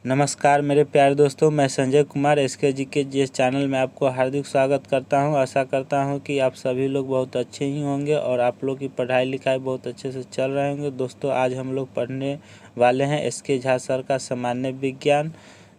नमस्कार मेरे प्यारे दोस्तों, मैं संजय कुमार एसके जी के जिस चैनल में आपको हार्दिक स्वागत करता हूं। आशा करता हूं कि आप सभी लोग बहुत अच्छे ही होंगे और आप लोग की पढ़ाई लिखाई बहुत अच्छे से चल रहे होंगे। दोस्तों, आज हम लोग पढ़ने वाले हैं एसके झा सर का सामान्य विज्ञान।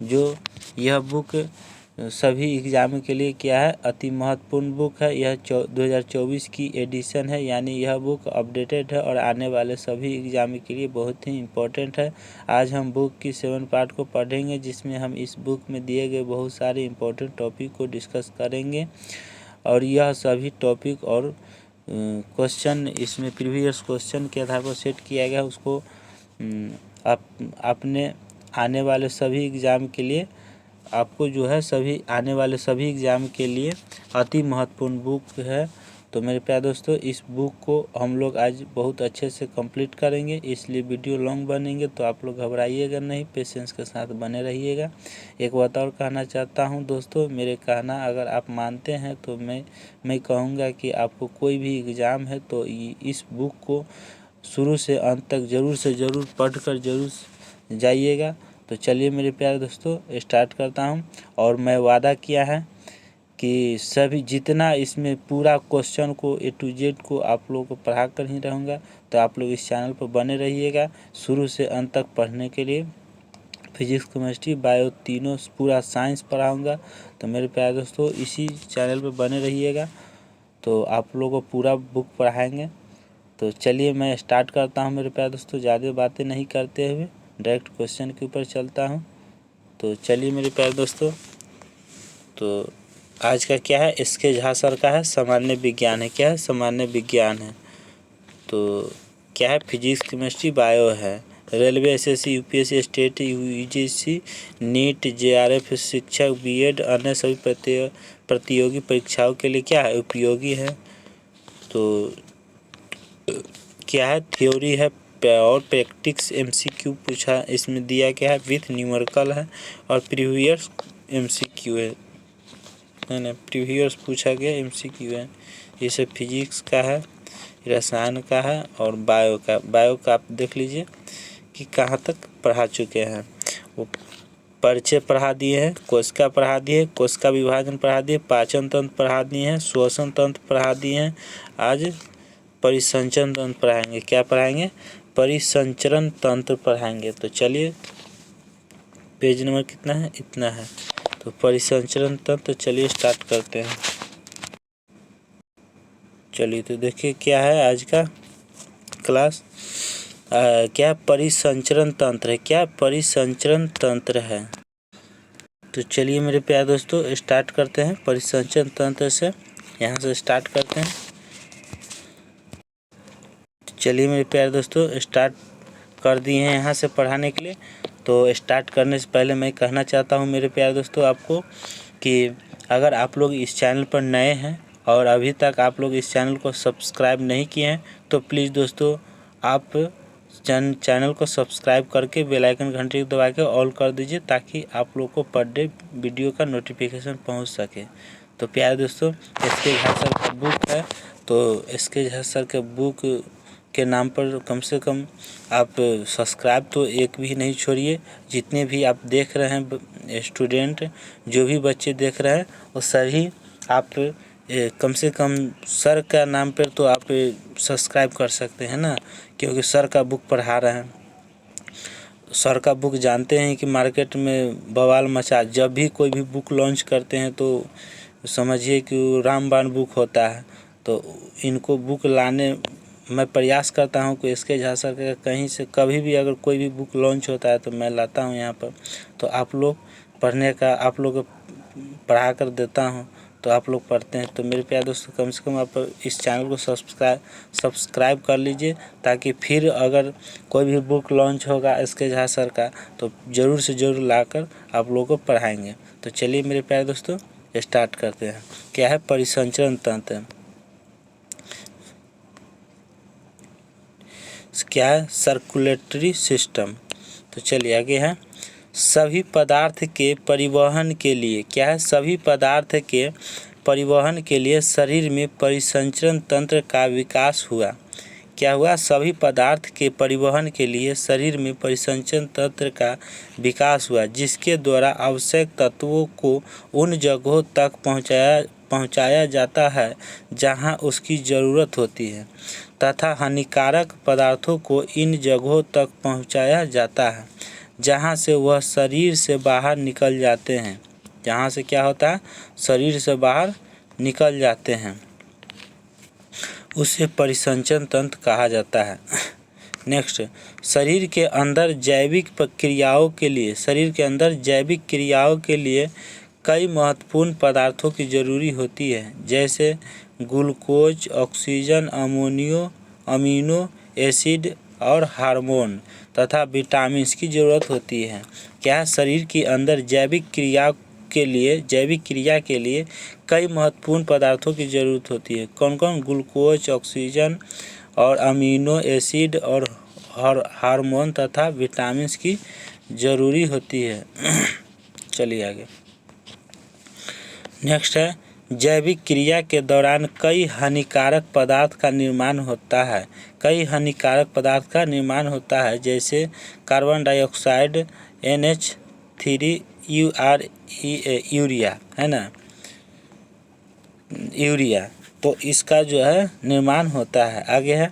जो यह बुक सभी एग्जाम के लिए क्या है, अति महत्वपूर्ण बुक है। यह 2024 की एडिशन है, यानी यह बुक अपडेटेड है और आने वाले सभी एग्जाम के लिए बहुत ही इम्पोर्टेंट है। आज हम बुक की 7 पार्ट को पढ़ेंगे, जिसमें हम इस बुक में दिए गए बहुत सारे इम्पोर्टेंट टॉपिक को डिस्कस करेंगे और यह सभी टॉपिक और क्वेश्चन इसमें प्रीवियस क्वेश्चन के आधार पर सेट किया गया। उसको अपने आने वाले सभी एग्ज़ाम के लिए आपको जो है सभी आने वाले सभी एग्ज़ाम के लिए अति महत्वपूर्ण बुक है। तो मेरे प्यारे दोस्तों, इस बुक को हम लोग आज बहुत अच्छे से कंप्लीट करेंगे, इसलिए वीडियो लॉन्ग बनेंगे। तो आप लोग घबराइएगा नहीं, पेशेंस के साथ बने रहिएगा। एक बात और कहना चाहता हूं दोस्तों, मेरे कहना अगर आप मानते हैं तो मैं कहूँगा कि आपको कोई भी एग्ज़ाम है तो इस बुक को शुरू से अंत तक ज़रूर से ज़रूर पढ़ कर ज़रूर जाइएगा। तो चलिए मेरे प्यारे दोस्तों, स्टार्ट करता हूं। और मैं वादा किया है कि सभी जितना इसमें पूरा क्वेश्चन को ए टू जेड को आप लोगों को पढ़ा कर ही रहूँगा। तो आप लोग इस चैनल पर बने रहिएगा शुरू से अंत तक पढ़ने के लिए। फिजिक्स, केमिस्ट्री, बायो तीनों पूरा साइंस पढ़ाऊँगा। तो मेरे प्यारे दोस्तों, इसी चैनल पर बने रहिएगा, तो आप लोगों को पूरा बुक पढ़ाएँगे। तो चलिए मैं स्टार्ट करता हूँ मेरे प्यारे दोस्तों, ज़्यादा बातें नहीं करते हुए डायरेक्ट क्वेश्चन के ऊपर चलता हूँ। तो चलिए मेरे प्यारे दोस्तों, तो आज का क्या है, एसके झा सर का है सामान्य विज्ञान है। क्या है, सामान्य विज्ञान है। तो क्या है, फिजिक्स, केमिस्ट्री, बायो है। Railway, SSC, UPSC, state, UGC, NEET, JRF, शिक्षक, बीएड, अन्य सभी प्रतियोगी परीक्षाओं के लिए क्या है, उपयोगी है। तो क्या है, थ्योरी है और प्रैक्टिस एमसीक्यू पूछा इसमें दिया क्या है, विथ न्यूमेरिकल है और प्रीवियस एमसीक्यू है। नहीं, प्रीवियस पूछा गया एमसीक्यू है। ये सब फिजिक्स का है, रसायन का है और बायो का आप देख लीजिए कि कहाँ तक पढ़ा चुके हैं। वो परिचय पढ़ा दिए हैं, कोशिका पढ़ा दिए, कोशिका विभाजन पढ़ा दिए, पाचन तंत्र पढ़ा दिए हैं, श्वसन तंत्र पढ़ा दिए हैं। आज परिसंचरण तंत्र पढ़ाएंगे। क्या पढ़ाएंगे, परिसंचरण तंत्र पढ़ाएंगे। तो चलिए, पेज नंबर कितना है, इतना है। तो परिसंचरण तंत्र, चलिए स्टार्ट करते हैं। चलिए तो देखिए क्या है आज का क्लास, क्या परिसंचरण तंत्र है। क्या परिसंचरण तंत्र है। तो चलिए मेरे प्यारे दोस्तों, स्टार्ट करते हैं परिसंचरण तंत्र से। यहाँ से स्टार्ट करते हैं। चलिए मेरे प्यारे दोस्तों, स्टार्ट कर दिए हैं यहाँ से पढ़ाने के लिए। तो स्टार्ट करने से पहले मैं कहना चाहता हूँ मेरे प्यारे दोस्तों आपको कि अगर आप लोग इस चैनल पर नए हैं और अभी तक आप लोग इस चैनल को सब्सक्राइब नहीं किए हैं, तो प्लीज़ दोस्तों आप चैनल को सब्सक्राइब करके बेल आइकन घंटी दबा के ऑल कर दीजिए, ताकि आप लोग को पर डे वीडियो का नोटिफिकेशन पहुंच सके। तो प्यारे दोस्तों, एसके झा सर का बुक है, तो एसके झा सर के बुक के नाम पर कम से कम आप सब्सक्राइब तो एक भी नहीं छोड़िए। जितने भी आप देख रहे हैं स्टूडेंट, जो भी बच्चे देख रहे हैं, वो सभी आप कम से कम सर का नाम पर तो आप सब्सक्राइब कर सकते हैं ना, क्योंकि सर का बुक पढ़ा रहे हैं। सर का बुक जानते हैं कि मार्केट में बवाल मचा, जब भी कोई भी बुक लॉन्च करते हैं तो समझिए कि रामबाण बुक होता है। तो इनको बुक लाने मैं प्रयास करता हूं कि एसके झा सर का कहीं से कभी भी अगर कोई भी बुक लॉन्च होता है तो मैं लाता हूं यहाँ पर। तो आप लोग पढ़ने का, आप लोग पढ़ा कर देता हूं, तो आप लोग पढ़ते हैं। तो मेरे प्यारे दोस्तों, कम से कम आप इस चैनल को सब्सक्राइब कर लीजिए, ताकि फिर अगर कोई भी बुक लॉन्च होगा एसके झा सर का तो ज़रूर से ज़रूर लाकर आप लोगों को पढ़ाएंगे। तो चलिए मेरे प्यारे दोस्तों, स्टार्ट करते हैं। क्या है, परिसंचरण तंत्र। क्या है, सर्कुलेटरी सिस्टम। तो चलिए आगे है, सभी पदार्थ के परिवहन के लिए। क्या है, सभी पदार्थ के परिवहन के लिए शरीर में परिसंचरण तंत्र का विकास हुआ। क्या हुआ, सभी पदार्थ के परिवहन के लिए शरीर में परिसंचरण तंत्र का विकास हुआ, जिसके द्वारा आवश्यक तत्वों को उन जगहों तक पहुंचाया जाता है जहां उसकी ज़रूरत होती है, तथा हानिकारक पदार्थों को इन जगहों तक पहुंचाया जाता है जहां से वह शरीर से बाहर निकल जाते हैं। जहां से क्या होता है, शरीर से बाहर निकल जाते हैं, उसे परिसंचरण तंत्र कहा जाता है। नेक्स्ट, शरीर के अंदर जैविक क्रियाओं के लिए कई महत्वपूर्ण पदार्थों की जरूरी होती है, जैसे ग्लूकोज, ऑक्सीजन, अमीनो एसिड और हार्मोन तथा विटामिन की जरूरत होती है। क्या शरीर के अंदर जैविक क्रिया के लिए कई महत्वपूर्ण पदार्थों की जरूरत होती है। कौन कौन, ग्लूकोज, ऑक्सीजन और अमीनो एसिड और हार्मोन तथा विटामिन की जरूरी होती है। चलिए आगे। नेक्स्ट है, जैविक क्रिया के दौरान कई हानिकारक पदार्थ का निर्माण होता है, जैसे कार्बन डाइऑक्साइड, NH3, यूरिया, है ना, यूरिया, तो इसका जो है निर्माण होता है। आगे है,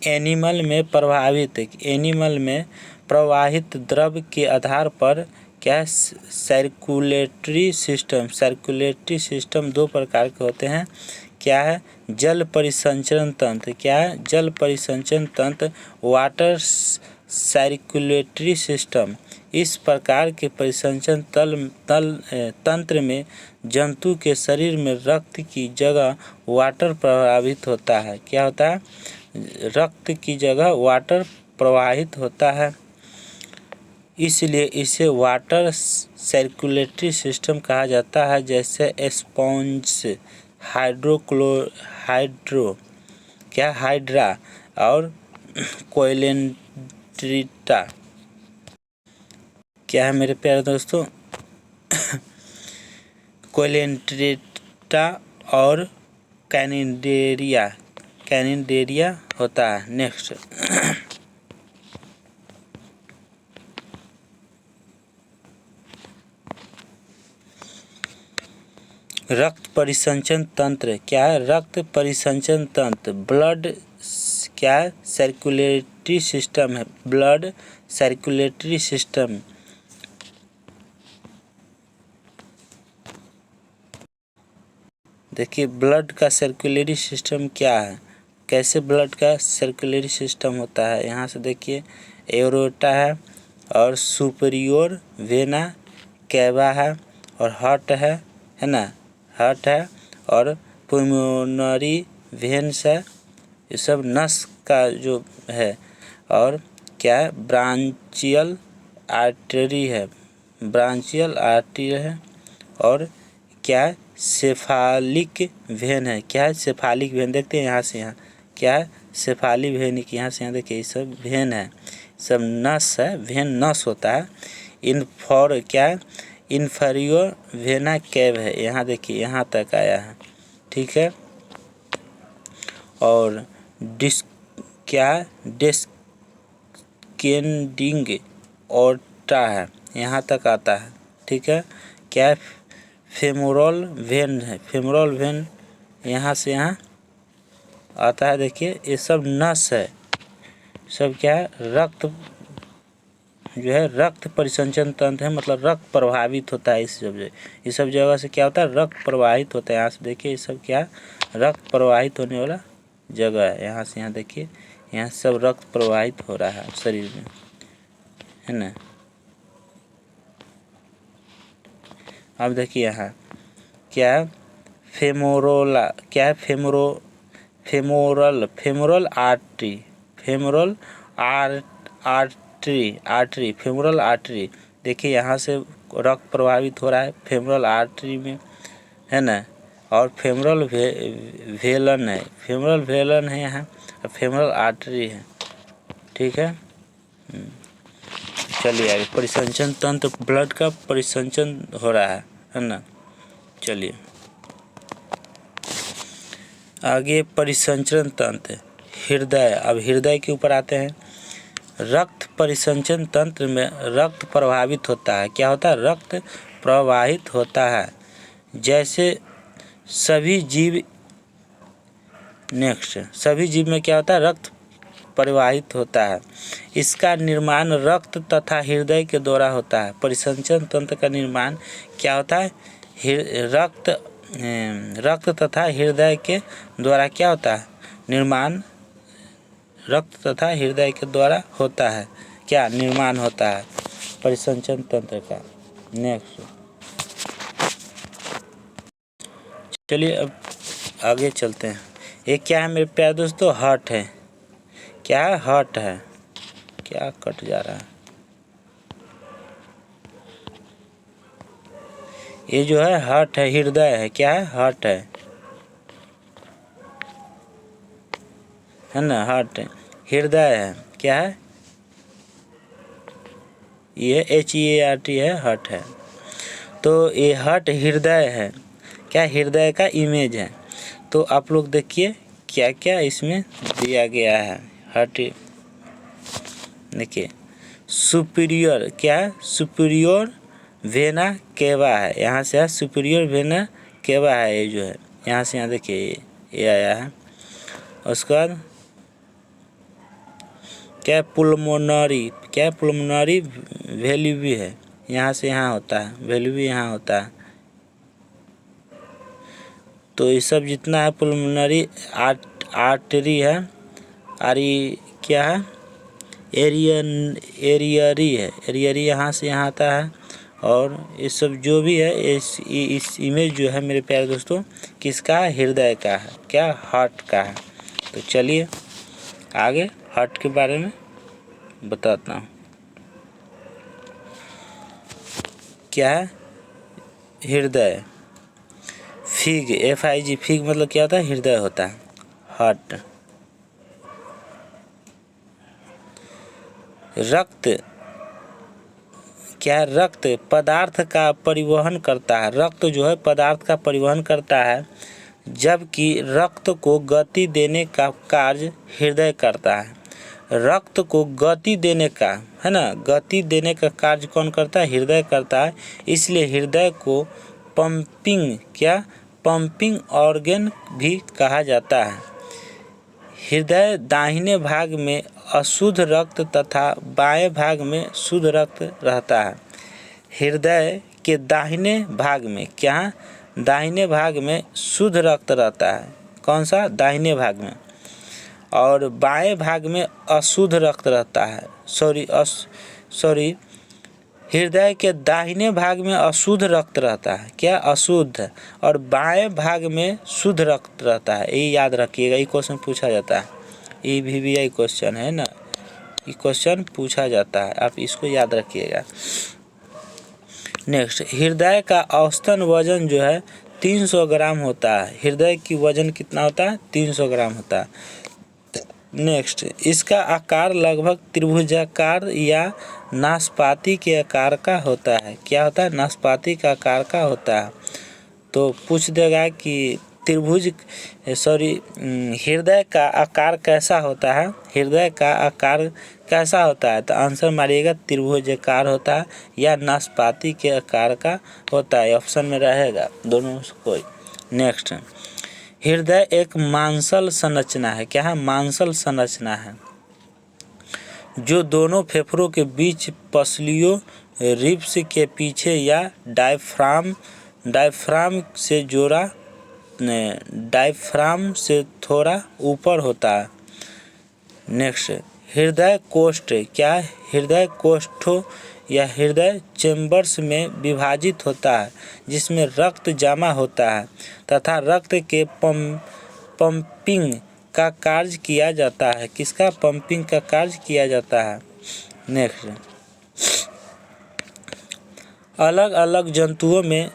एनिमल में प्रवाहित द्रव के आधार पर क्या, सर्कुलेटरी सिस्टम दो प्रकार के होते हैं। क्या है, जल परिसंचरण तंत्र, क्या है, जल परिसंचरण तंत्र, वाटर सर्कुलेटरी सिस्टम। इस प्रकार के परिसंचरण तंत्र में जंतु के शरीर में रक्त की जगह वाटर प्रवाहित होता है। क्या होता है, रक्त की जगह वाटर प्रवाहित होता है, इसलिए इसे वाटर सर्कुलेटरी सिस्टम कहा जाता है। जैसे स्पॉन्ज, हाइड्रा और कोइलेंट्रिटा। क्या है मेरे प्यारे दोस्तों, कोइलेंट्रिटा और कैनिडेरिया होता है। नेक्स्ट, रक्त परिसंचरण तंत्र। क्या है, रक्त परिसंचरण तंत्र, ब्लड, क्या है, सर्कुलेटरी सिस्टम है, ब्लड सर्कुलेटरी सिस्टम। देखिए ब्लड का सर्कुलेटरी सिस्टम क्या है, कैसे ब्लड का सर्कुलेटरी सिस्टम होता है। यहाँ से देखिए, एरोटा है और सुपरियोर वेना कैवा है और हार्ट है ना, हार्ट है और पुल्मोनरी वेन्स है, ये सब नस का जो है। और क्या है, ब्रांचियल आर्टरी है, और क्या है, सेफालिक वेन है। क्या है, सेफालिक वेन, देखते हैं यहाँ से यहाँ, क्या है, सेफालिक वेन, यहाँ से यहाँ देखिए, ये सब वेन है, सब नस है, वेन नस होता है। क्या है, इन्फीरियर वेना कैव है, यहाँ देखिए यहाँ तक आया है, ठीक है। और डिस्केंडिंग ओर्टा है, यहाँ तक आता है, ठीक है। क्या, फेमोरल वेन है, फेमोरल वेन यहाँ से यहाँ आता है, देखिए ये सब नस है, सब क्या है, रक्त जो है, रक्त परिसंचरण तंत्र है, मतलब रक्त प्रभावित होता है इस सब जगह से। क्या होता है, रक्त प्रवाहित होता है। यहाँ से देखिए, ये सब क्या, रक्त प्रवाहित होने वाला जगह है। यहाँ से यहाँ देखिए, यहाँ सब रक्त प्रवाहित हो रहा है शरीर में, है ना। अब देखिए यहाँ क्या है, फेमोरल आर्टरी, देखिए यहाँ से रक्त प्रभावित हो रहा है फेमोरल आर्टरी में, है ना। और फेमोरल वेलन है यहाँ, फेमोरल आर्टरी है, ठीक है। चलिए आगे, परिसंचरण तंत्र, ब्लड का परिसंचरण हो रहा है ना। चलिए आगे, परिसंचरण तंत्र, हृदय, अब हृदय के ऊपर आते हैं। रक्त परिसंचन तंत्र में रक्त प्रभावित होता है। क्या होता है? रक्त प्रवाहित होता है। जैसे सभी जीव, नेक्स्ट, सभी जीव में क्या होता है? रक्त प्रवाहित होता है। इसका निर्माण रक्त तथा हृदय के द्वारा होता है। परिसंचन तंत्र का निर्माण क्या होता है? रक्त तथा हृदय के द्वारा क्या होता है? निर्माण रक्त तथा हृदय के द्वारा होता है। क्या निर्माण होता है? परिसंचन तंत्र का। नेक्स्ट, चलिए अब आगे चलते हैं। ये क्या है मेरे प्यारे दोस्तों? हार्ट है। क्या है? हार्ट है। क्या कट जा रहा है? ये जो है हार्ट है, हृदय है। क्या है? हार्ट है ना? हार्ट है, हृदय है। क्या है? ये HEART है, हार्ट है। तो ये हार्ट हृदय है। क्या? हृदय का इमेज है। तो आप लोग देखिए क्या क्या इसमें दिया गया है। हार्ट देखिए, सुपीरियर, क्या है? सुपीरियर वेना केवा है। यहाँ से है सुपीरियर वेना केवा है। ये जो है यहाँ से यहाँ देखिए ये आया है। उसके बाद क्या? पुल्मोनरी, क्या? पुल्मोनरी वेल्वी है। यहाँ से यहाँ होता है, वेल्वी यहाँ होता है। तो ये सब जितना है पुल्मोनरी आर्टरी है। क्या है? एरियरी है। एरियरी यहाँ से यहाँ आता है। और ये सब जो भी है इस इमेज जो है मेरे प्यारे दोस्तों किसका है? हृदय का है। क्या? हार्ट का है। तो चलिए आगे हार्ट के बारे में बताता हूँ। क्या है? हृदय। फिग, FIG, फिग मतलब क्या होता है? हृदय होता है। हार्ट। रक्त, क्या है? रक्त पदार्थ का परिवहन करता है। रक्त जो है पदार्थ का परिवहन करता है, जबकि रक्त को गति देने का कार्य हृदय करता है। रक्त को गति देने का, है ना, गति देने का कार्य कौन करता है? हृदय करता है। इसलिए हृदय को पंपिंग, क्या? पंपिंग ऑर्गन भी कहा जाता है। हृदय दाहिने भाग में अशुद्ध रक्त तथा बाएं भाग में शुद्ध रक्त रहता है। हृदय के दाहिने भाग में, क्या? दाहिने भाग में शुद्ध रक्त रहता है। कौन सा? दाहिने भाग में। और बाएं भाग में अशुद्ध रक्त रहता है। सॉरी, हृदय के दाहिने भाग में अशुद्ध रक्त रहता है। क्या? अशुद्ध। और बाएं भाग में शुद्ध रक्त रहता है। ये याद रखिएगा, ये क्वेश्चन पूछा जाता है। ये VVI क्वेश्चन है ना, ये क्वेश्चन पूछा जाता है, आप इसको याद रखिएगा। नेक्स्ट, हृदय का औसतन वजन जो है 300 ग्राम होता है। हृदय की वजन कितना होता है? 300 ग्राम होता है। नेक्स्ट, इसका आकार लगभग त्रिभुजाकार या नाशपाती के आकार का होता है। क्या होता है? नाशपाती का आकार का होता है। तो पूछ देगा कि हृदय का आकार कैसा होता है? हृदय का आकार कैसा होता है? तो आंसर मारिएगा त्रिभुजाकार होता है या नाशपाती के आकार का होता है। ऑप्शन में रहेगा दोनों में से कोई। नेक्स्ट, हृदय एक मांसल संरचना है। क्या है? मांसल संरचना है जो दोनों फेफड़ों के बीच पसलियों, रिब्स के पीछे या डायफ्राम से थोड़ा ऊपर होता है। नेक्स्ट, हृदय कोष्ठ, क्या? हृदय कोष्ठों या हृदय चैम्बर्स में विभाजित होता है, जिसमें रक्त जमा होता है तथा रक्त के पंपिंग का कार्य किया जाता है। किसका? पंपिंग का कार्य किया जाता है। नेक्स्ट, अलग अलग जंतुओं में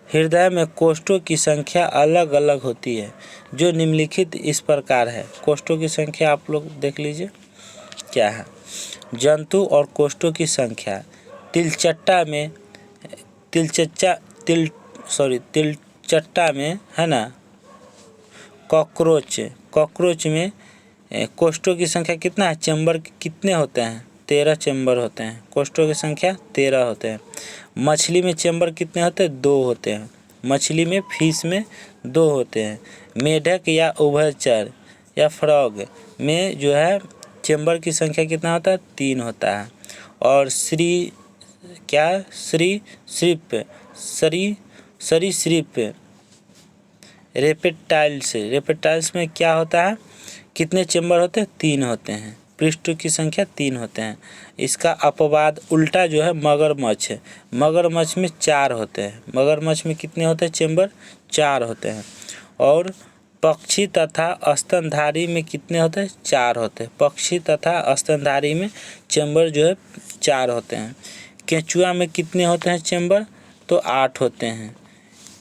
हृदय में कोष्ठों की संख्या अलग अलग होती है, जो निम्नलिखित इस प्रकार है। कोष्ठों की संख्या आप लोग देख लीजिए क्या है। जंतु और कोष्ठों की संख्या, तिलचट्टा में है ना, कॉकरोच में कोष्ठों की संख्या कितना है, चैम्बर कितने होते हैं, 13 चैम्बर होते हैं। कोष्ठों की संख्या 13 होते हैं। मछली में चैम्बर कितने होते हैं, 2 होते हैं। मछली में, फिश में 2 होते हैं। मेढक या उभयचर या फ्रॉग में जो है चैम्बर की संख्या कितना होता है, 3 होता है। और सरीसृप रेप्टाइल्स में क्या होता है, कितने चैम्बर होते हैं, 3 होते हैं। पृष्ठ की संख्या 3 होते हैं। इसका अपवाद उल्टा जो है मगरमच्छ है। मगरमच्छ में 4 होते हैं। मगरमच्छ में कितने होते हैं चैम्बर, 4 होते हैं। और पक्षी तथा स्तनधारी में कितने होते हैं, 4 होते हैं। पक्षी तथा स्तनधारी में चैम्बर जो है 4 होते हैं। केंचुआ में कितने होते हैं चैम्बर, तो 8 होते हैं।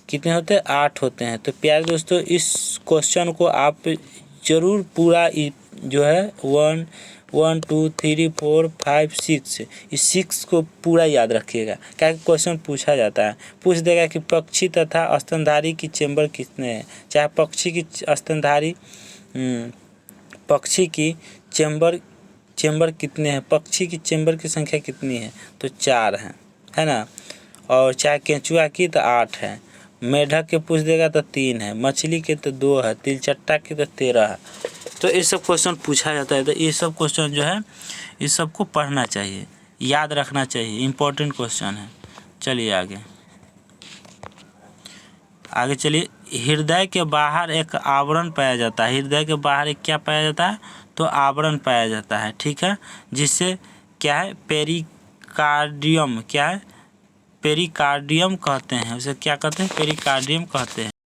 कितने होते हैं, 8 होते हैं। तो प्यारे दोस्तों, इस क्वेश्चन को आप ज़रूर पूरा जो है 1 2 3 4 5 6 इस 6 को पूरा याद रखिएगा, क्या क्वेश्चन पूछा जाता है। पूछ देगा कि पक्षी तथा स्तनधारी की चैम्बर कितने हैं, चाहे पक्षी की स्तनधारी पक्षी की चैम्बर कितने हैं, पक्षी की चैम्बर की संख्या कितनी है, तो 4 है ना। और चाहे केंचुआ की तो 8 है। मेढक के पूछ देगा तो 3 है। मछली के तो 2 है। तिलचट्टा के तो 13 है। तो ये सब क्वेश्चन पूछा जाता है। तो ये सब क्वेश्चन जो है इस सब को पढ़ना चाहिए, याद रखना चाहिए, इम्पोर्टेंट क्वेश्चन है। चलिए आगे चलिए। हृदय के बाहर एक आवरण पाया जाता है। हृदय के बाहर एक क्या पाया जाता है, तो आवरण पाया जाता है, ठीक है। जिससे क्या है, पेरिकार्डियम, क्या है, पेरिकार्डियम कहते हैं। उसे क्या कहते हैं, पेरिकार्डियम कहते हैं।